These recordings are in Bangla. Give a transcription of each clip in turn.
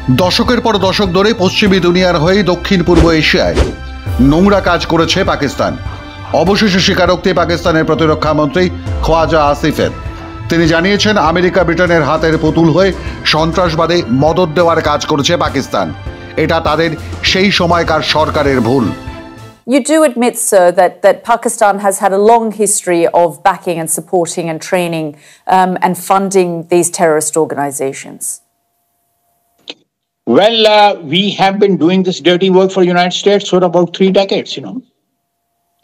দশকের পর দশক ধরে পশ্চিমী দুনিয়ার হয়ে দক্ষিণ পূর্ব এশিয়ায় নোংরা কাজ করেছে পাকিস্তান। অবশেষে স্বীকারোক্তি পাকিস্তানের প্রতিরক্ষা মন্ত্রী খোয়াজা আসিফের। তিনি জানিয়েছেন, আমেরিকা ব্রিটেনের হাতের পুতুল হয়ে সন্ত্রাসবাদে মদদ দেওয়ার কাজ করেছে পাকিস্তান। এটা তাদের সেই সময়কার সরকারের ভুল। You do admit, sir, that Pakistan has had a long history of backing and supporting and training and funding these terrorist organizations. Well, we have been doing this dirty work for the United States for about 3 decades,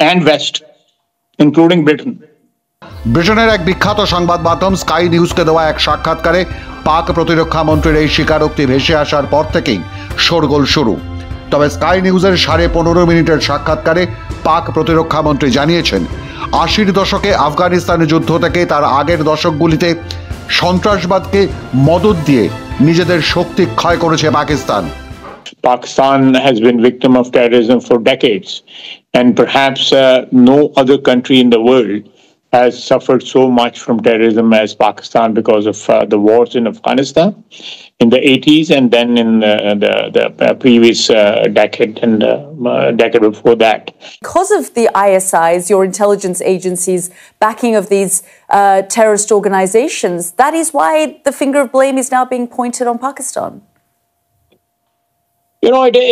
and West, including Britain. ব্রিটেনের এক বিখ্যাত সংবাদ মাধ্যম স্কাই নিউজকে দেওয়া এক সাক্ষাৎকারে পাক প্রতিরক্ষা মন্ত্রীর এই স্বীকারোক্তি ভেসে আসার পর থেকেই শোরগোল শুরু। তবে স্কাই নিউজের 15.5 মিনিটের সাক্ষাৎকারে পাক প্রতিরক্ষা মন্ত্রী জানিয়েছেন, 80-র দশকে আফগানিস্তান যুদ্ধ থেকে তার আগের দশকগুলিতে সন্ত্রাসবাদকে মদদ দিয়ে নিজেদের শক্তি ক্ষয় করেছে Pakistan. Pakistan has been victim of terrorism for decades, and perhaps no other country in the world has suffered so much from terrorism as Pakistan because of the wars in Afghanistan in the 80s and then in the previous decade and decade before that. Because of the ISI's, your intelligence agencies' backing of these terrorist organizations, that is why the finger of blame is now being pointed on Pakistan.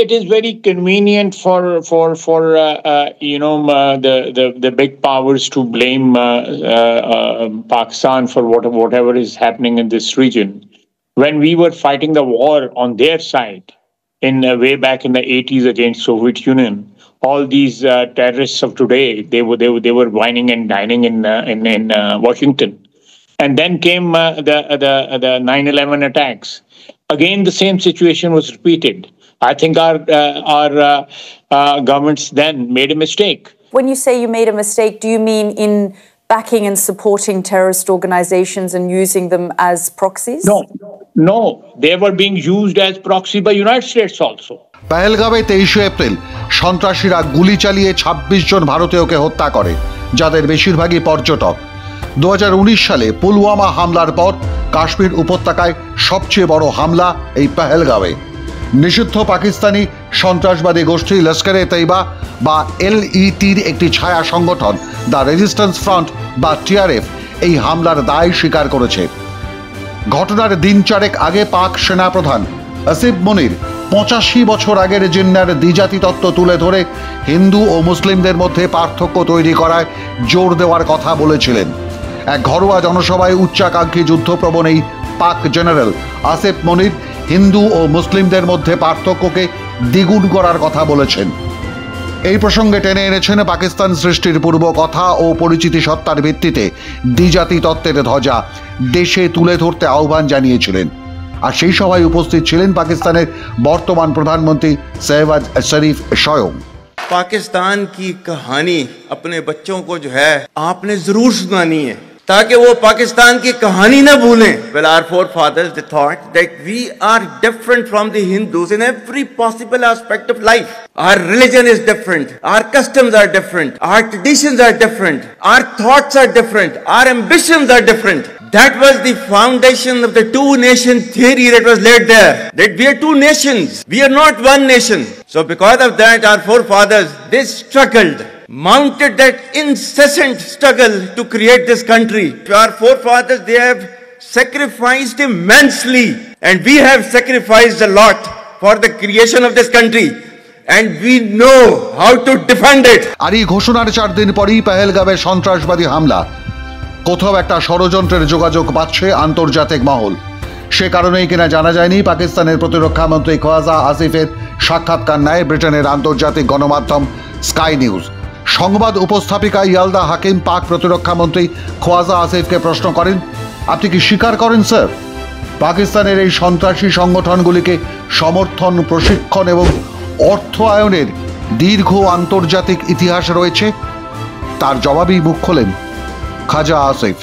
It is very convenient for the big powers to blame Pakistan for whatever is happening in this region. When we were fighting the war on their side in way back in the 80s against Soviet Union, all these terrorists of today, they were whining and dining in Washington, and then came the 9/11 attacks. Again, the same situation was repeated. I think our governments then made a mistake. When you say you made a mistake, do you mean in backing and supporting terrorist organizations and using them as proxies? No, they were being used as proxy by United States also. পেহেলগাঁওয়ে 23 April সন্ত্রাসীরা গুলি চালিয়ে 26 জন ভারতীয়কে হত্যা করে, যাদের বেশিরভাগই পর্যটক। 2019 সালে পুলওয়ামা হামলার পর কাশ্মীর উপত্যকায় সবচেয়ে বড় হামলা এই পেহেলগাঁওয়ে। নিষিদ্ধ পাকিস্তানি সন্ত্রাসবাদী গোষ্ঠী লস্করে তৈবা বা LETর একটি ছায়া সংগঠন দ্য রেজিস্ট্যান্স ফ্রন্ট বা TRF এই হামলার দায় স্বীকার করেছে। ঘটনার দিন চারেক আগে পাক সেনাপ্রধান আসিফ মনির 85 বছর আগের জিন্নার দ্বিজাতি তত্ত্ব তুলে ধরে হিন্দু ও মুসলিমদের মধ্যে পার্থক্য তৈরি করায় জোর দেওয়ার কথা বলেছিলেন। এক ঘরোয়া জনসভায় উচ্চাকাঙ্ক্ষী যুদ্ধপ্রবণ এই পাক জেনারেল আসিফ মনির হিন্দু ও মুসলিমদের মধ্যে পার্থক্যকে দ্বিগুণ করার কথা বলেছেন। এই প্রসঙ্গে টেনে এনেছেন পাকিস্তান সৃষ্টির পূর্ব কথা ও পরিচিতি সত্তার ভিত্তিতে দ্বিজাতি তত্ত্বের ধ্বজা দেশে তুলে ধরতে আহ্বান জানিয়েছিলেন। আর সেই সভায় উপস্থিত ছিলেন পাকিস্তানের বর্তমান প্রধানমন্ত্রী শেহবাজ শরীফ স্বয়ং। पाकिस्तान की कहानी अपने बच्चों को जो है आपने जरूर सुनानी है, ताकि वो पाकिस्तान की कहानी ना भूलें। Well, our forefathers they thought that we are different from the Hindus in every possible aspect of life. Our religion is different, our customs are different, our traditions are different, our thoughts are different, our ambitions are different. That was the foundation of the two-nation theory that was laid there. That we are two nations, we are not one nation. So because of that, our forefathers, they struggled, mounted that incessant struggle to create this country. Our forefathers, they have sacrificed immensely, and we have sacrificed a lot for the creation of this country. And we know how to defend it. আর এই ঘোষণার 4 দিন পরেই পেহেলগাঁওয়ে সন্ত্রাসবাদী হামলা। কোথাও একটা ষড়যন্ত্রের যোগাযোগ পাচ্ছে আন্তর্জাতিক মহল। সে কারণেই কিনা জানা যায়নি পাকিস্তানের প্রতিরক্ষা মন্ত্রী খোয়াজা আসিফের সাক্ষাৎকার নেয় ব্রিটেনের আন্তর্জাতিক গণমাধ্যম স্কাই নিউজ। সংবাদ উপস্থাপিকা ইয়ালদা হাকিম পাক প্রতিরক্ষা মন্ত্রী খোয়াজা আসিফকে প্রশ্ন করেন, আপনি কি স্বীকার করেন স্যার পাকিস্তানের এই সন্ত্রাসী সংগঠনগুলিকে সমর্থন, প্রশিক্ষণ এবং অর্থায়নের দীর্ঘ আন্তর্জাতিক ইতিহাস রয়েছে? তার জবাবেই মুখ খোলেন খাজা Asif.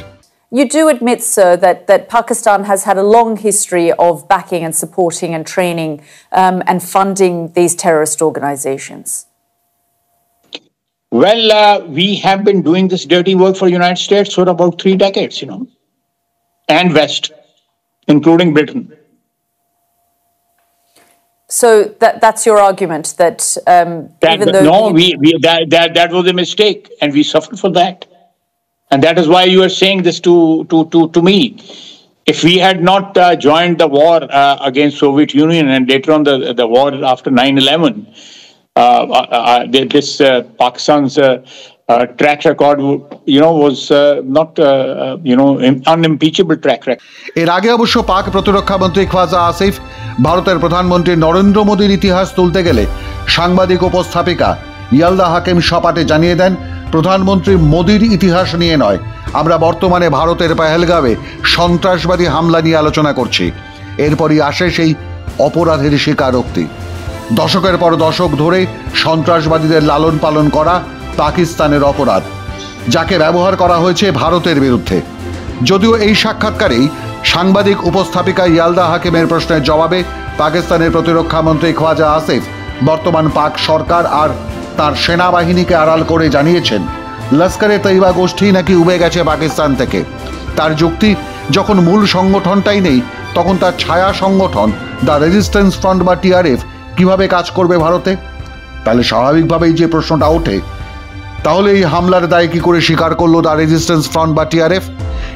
You do admit, sir, that Pakistan has had a long history of backing and supporting and training and funding these terrorist organizations. Well, we have been doing this dirty work for the United States for about 3 decades, and West, including Britain. So that's your argument that even though that was a mistake, and we suffered for that, and that is why you are saying this to me. If we had not joined the war against Soviet Union and later on the war after 9/11, this Pakistan's track record, was not, unimpeachable track record. এর আগে অবশ্য পাক প্রতিরক্ষা মন্ত্রী খ্বাজা আসিফ ভারতের প্রধানমন্ত্রী নরেন্দ্র মোদীর ইতিহাস তুলতে গেলে সাংবাদিক উপস্থাপিকা ইয়ালদা হাকিম সপাটে জানিয়ে দেন, প্রধানমন্ত্রী মোদীর ইতিহাস নিয়ে নয়, আমরা বর্তমানে ভারতের পেহেলগাঁওয়ে সন্ত্রাসবাদী হামলা নিয়ে আলোচনা করছি। এরপরই আসে সেই অপরাধের স্বীকারোক্তি। দশকের পর দশক ধরে সন্ত্রাসবাদীদের লালন পালন করা পাকিস্তানের অপরাধ, যাকে ব্যবহার করা হয়েছে ভারতের বিরুদ্ধে। যদিও এই সাক্ষাৎকারেই সাংবাদিক উপস্থাপিকা ইয়ালদা হাকিমের প্রশ্নের জবাবে পাকিস্তানের প্রতিরক্ষা মন্ত্রী খ্বাজা আসিফ বর্তমান পাক সরকার আর তার সেনাবাহিনীকে আড়াল করে জানিয়েছেন, লস্করে তৈবা গোষ্ঠী নাকি উবে গেছে পাকিস্তান থেকে। তার যুক্তি, যখন মূল সংগঠনটাই নেই তখন তার ছায়া সংগঠন দ্য রেজিস্ট্যান্স ফ্রন্ট বা টিআরএফ কিভাবে কাজ করবে ভারতে? তাহলে স্বাভাবিকভাবেই যে প্রশ্নটা ওঠে, তাহলে এই হামলার দায় কি করে স্বীকার করলো দ্য রেজিস্ট্যান্স ফ্রন্ট বা টিআরএফ?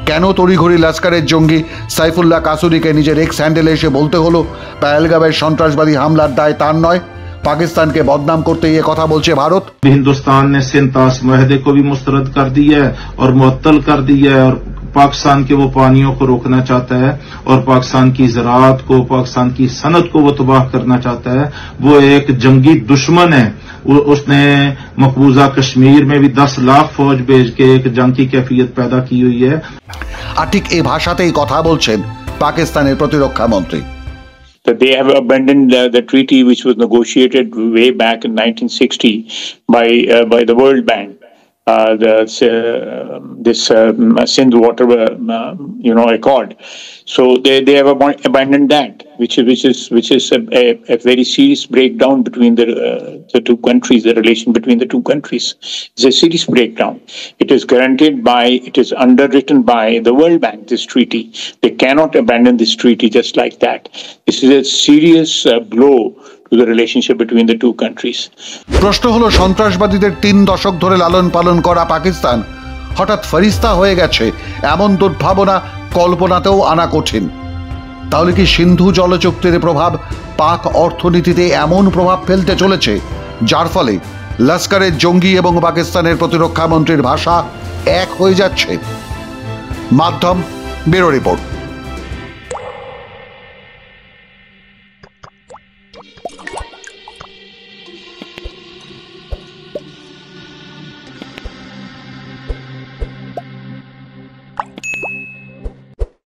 কেন তড়িঘড়ি লস্করের জঙ্গি সাইফুল্লাহ কাসুরিকে নিজের এক্স হ্যান্ডেলে এসে বলতে হলো পেহেলগাঁওয়ের সন্ত্রাসবাদী হামলার দায় তার নয়, पाकिस्तान के बदनाम करते ये कथा बोलছে ভারত? हिंदुस्तान ने सिंतास मुआहदे को भी मुस्तरद कर दिया है और मुअत्तल कर दिया है और पाकिस्तान के वो पानियों को रोकना चाहता है और पाकिस्तान की ज़राअत को, पाकिस्तान की सनत को वो तबाह करना चाहता है। वो एक जंगी दुश्मन है। उसने मकबूजा कश्मीर में भी 10 लाख फौज भेज के एक जंग की कैफियत पैदा की हुई है। আর ঠিক এই ভাষাতেই কথা বলছেন পাকিস্তানের প্রতিরক্ষা মন্ত্রী। That they have abandoned the treaty which was negotiated way back in 1960 by the World Bank, this Sindh Water Accord. So they have abandoned that, which is a very serious breakdown between the two countries. The relation between the two countries is a serious breakdown. It is underwritten by the World Bank, this treaty. They cannot abandon this treaty just like that. This is a serious blow to the relationship between the two countries. প্রশ্ন হলো, সন্ত্রাসবাদীদের 3 দশক ধরে লালন পালন করা পাকিস্তান হঠাৎ ফেরিস্তা হয়ে গেছে, এমন দুর্ভাবনা কল্পনাতেও আনা কঠিন। তাহলে কি সিন্ধু জলচুক্তির প্রভাব পাক অর্থনীতিতে এমন প্রভাব ফেলতে চলেছে যার ফলে লস্করের জঙ্গি এবং পাকিস্তানের প্রতিরক্ষা মন্ত্রীর ভাষা এক হয়ে যাচ্ছে? মাধ্যম ব্যুরো রিপোর্ট।